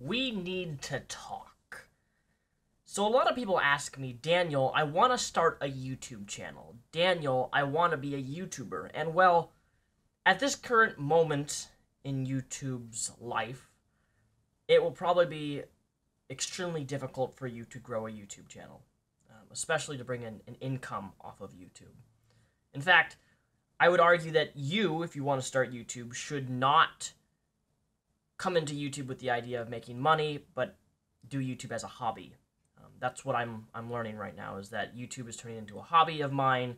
we need to talk. So a lot of people ask me, Daniel, I want to start a YouTube channel. Daniel, I want to be a YouTuber. And well, at this current moment in YouTube's life, it will probably be extremely difficult for you to grow a YouTube channel, especially to bring in an income off of YouTube. In fact, I would argue that you, if you want to start YouTube, should not come into YouTube with the idea of making money, but do YouTube as a hobby. That's what I'm learning right now, is that YouTube is turning into a hobby of mine.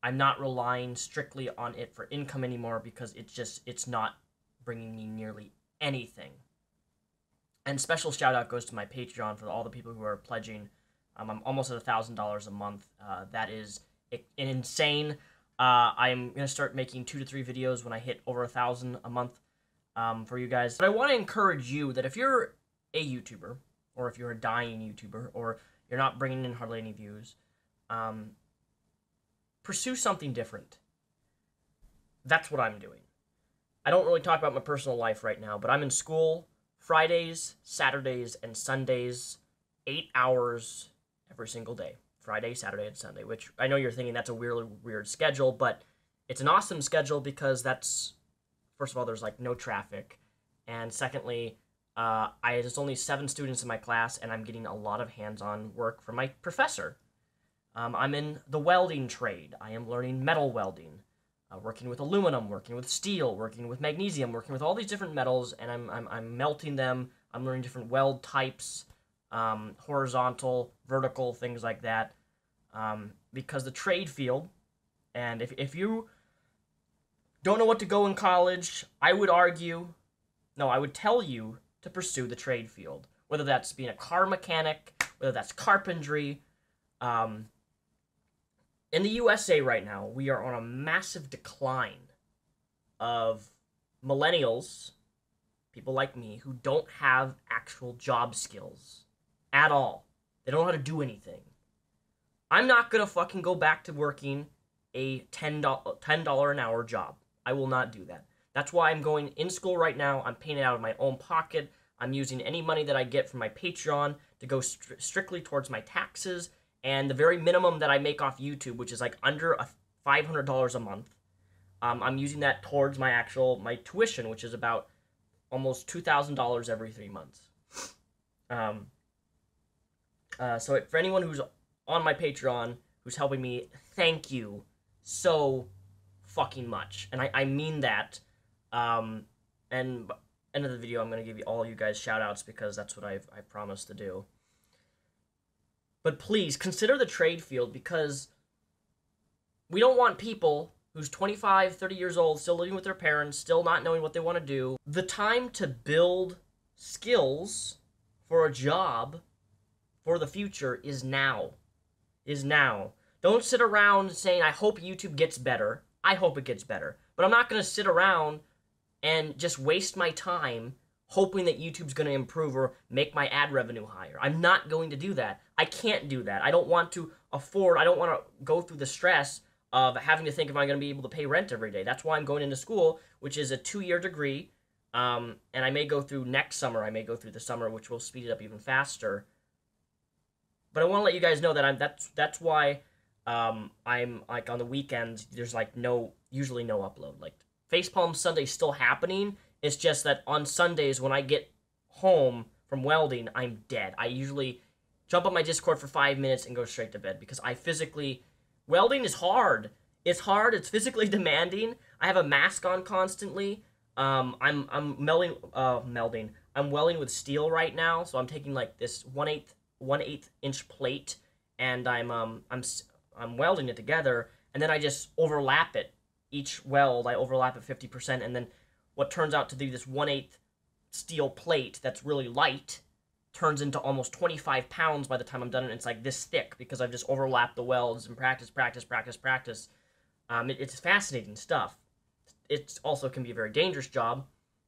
I'm not relying strictly on it for income anymore because it's not bringing me nearly anything. And special shout out goes to my Patreon for all the people who are pledging. I'm almost at $1,000 a month. That is insane. I'm going to start making 2 to 3 videos when I hit over 1,000 a month for you guys. But I want to encourage you that if you're a YouTuber, or if you're a dying YouTuber, or you're not bringing in hardly any views, pursue something different. That's what I'm doing. I don't really talk about my personal life right now, but I'm in school Fridays, Saturdays, and Sundays, 8 hours every single day. Friday, Saturday, and Sunday, which I know you're thinking that's a weird schedule, but it's an awesome schedule because that's, first of all, there's like no traffic, and secondly, there's only 7 students in my class, and I'm getting a lot of hands-on work from my professor. I'm in the welding trade. I am learning metal welding, working with aluminum, working with steel, working with magnesium, working with all these different metals, and I'm melting them. I'm learning different weld types, horizontal, vertical, things like that, because the trade field, and if you don't know what to go in college, I would tell you to pursue the trade field, whether that's being a car mechanic, whether that's carpentry. In the USA right now, we are on a massive decline of millennials, people like me, who don't have actual job skills at all. They don't know how to do anything. I'm not gonna fucking go back to working a $10 an hour job. I will not do that. That's why I'm going in school right now. I'm paying it out of my own pocket. I'm using any money that I get from my Patreon to go strictly towards my taxes, and the very minimum that I make off YouTube, which is like under $500 a month, I'm using that towards my tuition, which is about almost $2,000 every 3 months. So for anyone who's on my Patreon, who's helping me, thank you so fucking much. And I mean that. And end of the video, I'm going to give you all you guys shout-outs because that's what I promised to do. But please, consider the trade field, because we don't want people who's 25, 30 years old, still living with their parents, still not knowing what they want to do. The time to build skills for a job for the future is now. Don't sit around saying, I hope YouTube gets better. I hope it gets better. But I'm not going to sit around and just waste my time hoping that YouTube's going to improve or make my ad revenue higher. I'm not going to do that. I can't do that. I don't want to go through the stress of having to think if I'm going to be able to pay rent every day. That's why I'm going into school, which is a 2-year degree, and I may go through next summer. I may go through the summer, which will speed it up even faster. But I want to let you guys know that that's why I'm like on the weekends, there's like usually no upload. Like Facepalm Sunday's still happening. It's just that on Sundays when I get home from welding, I'm dead. I usually jump on my Discord for 5 minutes and go straight to bed because welding is hard. It's hard. It's physically demanding. I have a mask on constantly. I'm welding with steel right now, so I'm taking like this 1/8 inch plate, and I'm welding it together, and then I just overlap it. Each weld, I overlap it 50%, and then what turns out to be this 1/8 steel plate that's really light turns into almost 25 pounds by the time I'm done, and it's like this thick because I've just overlapped the welds and practice. It's fascinating stuff. It also can be a very dangerous job.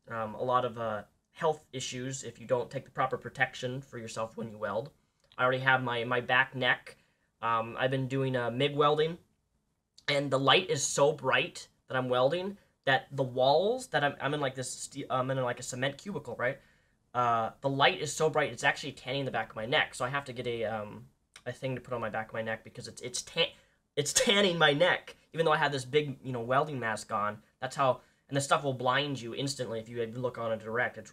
A lot of health issues if you don't take the proper protection for yourself when you weld. I already have my back neck. I've been doing MIG welding, and the light is so bright that I'm welding that the walls that I'm in like this I'm in like a cement cubicle, right? The light is so bright it's actually tanning the back of my neck. So I have to get a thing to put on my back of my neck because it's tanning my neck. Even though I have this big, welding mask on, that's how. And the stuff will blind you instantly if you look on it direct. It's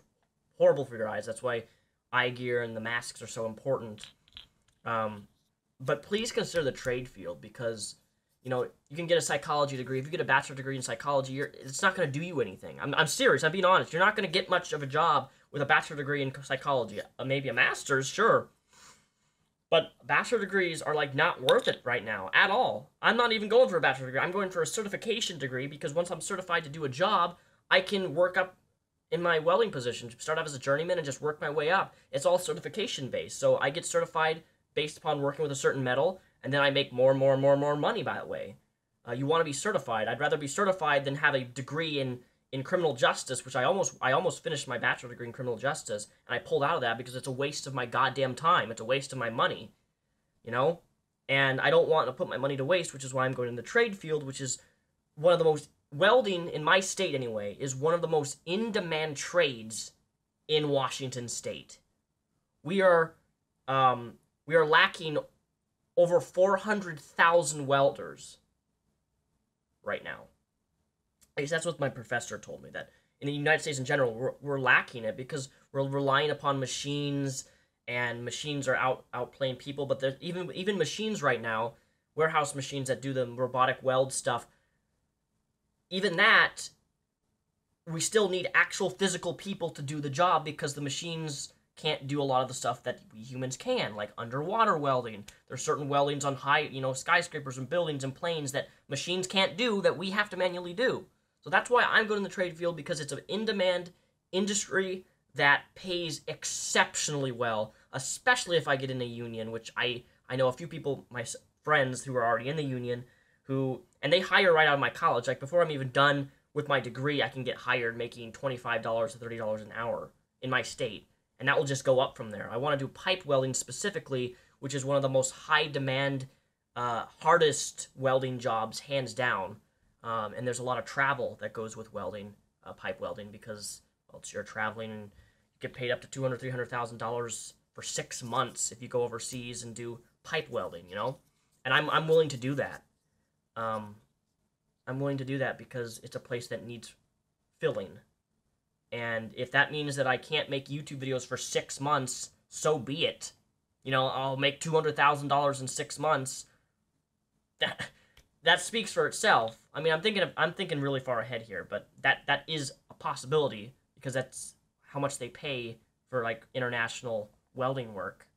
horrible for your eyes. That's why eye gear and the masks are so important. But please consider the trade field because, you can get a psychology degree. If you get a bachelor's degree in psychology, it's not going to do you anything. I'm serious. I'm being honest. You're not going to get much of a job with a bachelor's degree in psychology. Maybe a master's, sure. But bachelor degrees are, not worth it right now at all. I'm not even going for a bachelor degree. I'm going for a certification degree because once I'm certified to do a job, I can work up in my welding position. Start out as a journeyman and just work my way up. It's all certification-based. So I get certified based upon working with a certain metal, and then I make more and more and more and more money by that way. You want to be certified. I'd rather be certified than have a degree in criminal justice, which I almost finished my bachelor degree in criminal justice, and I pulled out of that because it's a waste of my goddamn time. It's a waste of my money, And I don't want to put my money to waste, which is why I'm going in the trade field, which is one of the most, welding in my state anyway, is one of the most in-demand trades in Washington State. We are lacking over 400,000 welders right now. At least that's what my professor told me, that in the United States in general, we're lacking it because we're relying upon machines, and machines are outplaying people. But there's even machines right now, warehouse machines that do the robotic weld stuff, even that, we still need actual physical people to do the job because the machines can't do a lot of the stuff that we humans can, like underwater welding. There's certain weldings on high, skyscrapers and buildings and planes that machines can't do that we have to manually do. So that's why I'm going in the trade field, because it's an in-demand industry that pays exceptionally well, especially if I get in a union, which I know a few people, my friends who are already in the union, and they hire right out of my college. Like, before I'm even done with my degree, I can get hired making $25 to $30 an hour in my state, and that will just go up from there. I want to do pipe welding specifically, which is one of the most high-demand, hardest welding jobs, hands down. And there's a lot of travel that goes with welding, pipe welding, because you're traveling and you get paid up to $200,000, $300,000 for 6 months if you go overseas and do pipe welding, And I'm willing to do that. I'm willing to do that because it's a place that needs filling. And if that means that I can't make YouTube videos for 6 months, so be it. I'll make $200,000 in 6 months. That speaks for itself. I mean, I'm thinking really far ahead here, but that is a possibility because that's how much they pay for international welding work.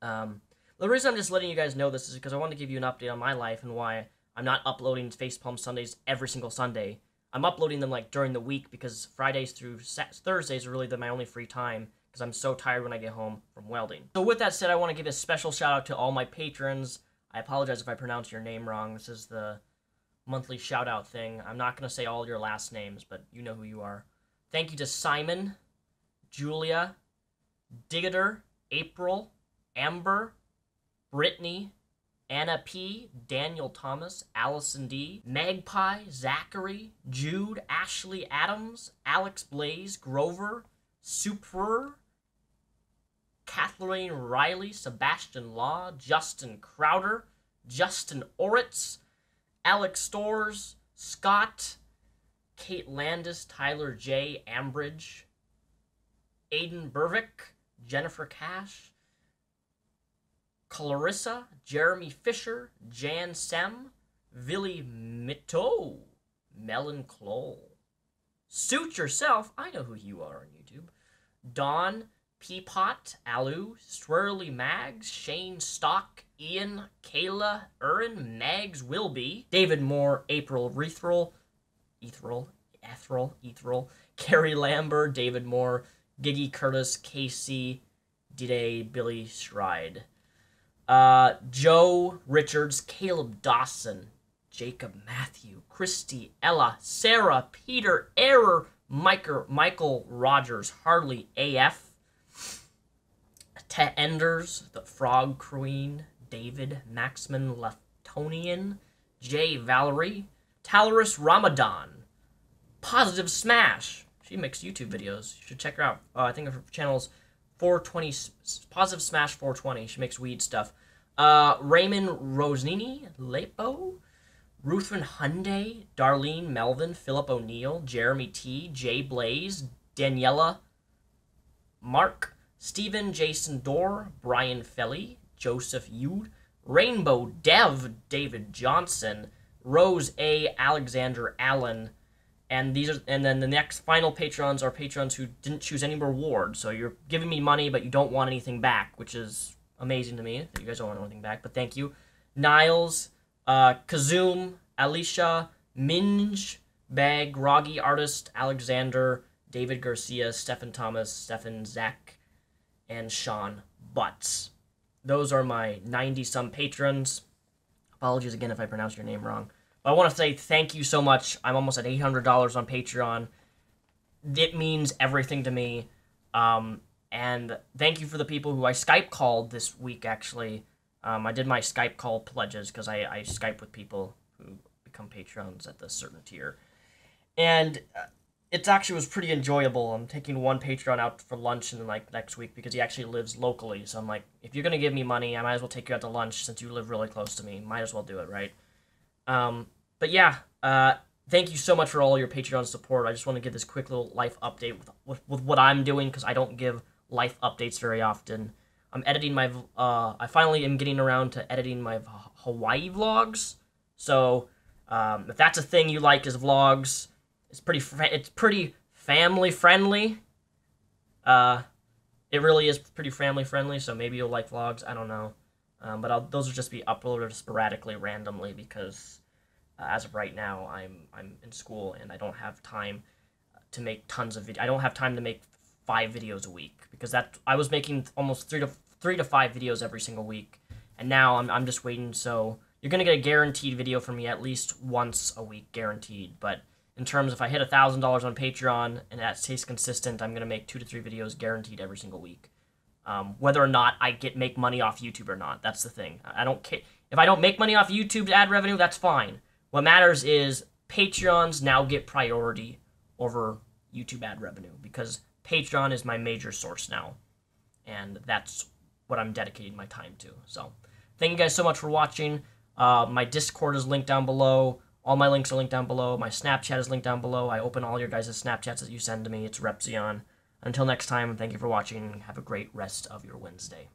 The reason I'm just letting you guys know this is because I want to give you an update on my life and why I'm not uploading Facepalm Sundays every single Sunday. I'm uploading them during the week because Fridays through Thursdays are really my only free time because I'm so tired when I get home from welding. So with that said, I want to give a special shout out to all my patrons. I apologize if I pronounce your name wrong. This is the monthly shout-out thing. I'm not going to say all your last names, but you know who you are. Thank you to Simon, Julia, Digger, April, Amber, Brittany, Anna P., Daniel Thomas, Allison D., Magpie, Zachary, Jude, Ashley Adams, Alex Blaze, Grover, Super, Kathleen Riley, Sebastian Law, Justin Crowder, Justin Oritz, Alex Stores, Scott, Kate Landis, Tyler J. Ambridge, Aiden Bervick, Jennifer Cash, Clarissa, Jeremy Fisher, Jan Sem, Villy Mito, Melon Clole. Suit Yourself, I know who you are on YouTube. Dawn, Peapot, Alu, Swirly Mags, Shane Stock, Ian, Kayla, Urin, Mags, Wilby, David Moore, April Rethrel, Ethrel, Carrie Lambert, David Moore, Giggy Curtis, Casey, Dide, Billy Shride, Joe Richards, Caleb Dawson, Jacob Matthew, Christy, Ella, Sarah, Peter, Error, Michael Rogers, Harley AF, Enders, the Frog Queen, David, Maxman Leftonian, Jay Valerie, Talarus Ramadan, Positive Smash. She makes YouTube videos. You should check her out. I think her channel's 420 Positive Smash 420. She makes weed stuff. Raymond Rosnini, Lepo, Ruthven Hyundai, Darlene Melvin, Philip O'Neill, Jeremy T, Jay Blaze, Daniela, Mark, Stephen Jason Dorr, Brian Felly, Joseph Yude, Rainbow Dev, David Johnson, Rose A, Alexander Allen, and then the next final patrons are patrons who didn't choose any reward. So you're giving me money, but you don't want anything back, which is amazing to me that you guys don't want anything back. But thank you, Niles, Kazoom, Alicia, Minge, Bag, Groggy Artist, Alexander, David Garcia, Stephen Thomas, Stephen Zach, and Sean Butts. Those are my 90-some patrons. Apologies again if I pronounce your name wrong. But I want to say thank you so much. I'm almost at $800 on Patreon. It means everything to me. And thank you for the people who I Skype called this week, actually. I did my Skype call pledges because I Skype with people who become patrons at the certain tier. And it actually was pretty enjoyable. I'm taking one Patreon out for lunch in like next week because he actually lives locally. So I'm like, if you're going to give me money, I might as well take you out to lunch since you live really close to me. Might as well do it, right? But yeah, thank you so much for all your Patreon support. I just want to give this quick little life update with what I'm doing because I don't give life updates very often. I'm editing my, I finally am getting around to editing my Hawaii vlogs. So, if that's a thing you like is vlogs, it's pretty family friendly. It really is pretty family friendly, so maybe you'll like vlogs, I don't know. But those will just be uploaded sporadically, randomly, because as of right now, I'm in school and I don't have time to make tons of videos. I don't have time to make 5 videos a week because I was making almost 3 to 5 videos every single week, and now I'm just waiting. So you're gonna get a guaranteed video from me at least once a week, guaranteed. But in terms, if I hit $1,000 on Patreon and that stays consistent, I'm gonna make 2 to 3 videos guaranteed every single week. Whether or not I make money off YouTube or not, that's the thing. I don't care if I don't make money off YouTube ad revenue. That's fine. What matters is Patreons now get priority over YouTube ad revenue because Patreon is my major source now, and that's what I'm dedicating my time to. So, thank you guys so much for watching. My Discord is linked down below. All my links are linked down below. My Snapchat is linked down below. I open all your guys' Snapchats that you send to me. It's Repzion. Until next time, thank you for watching. Have a great rest of your Wednesday.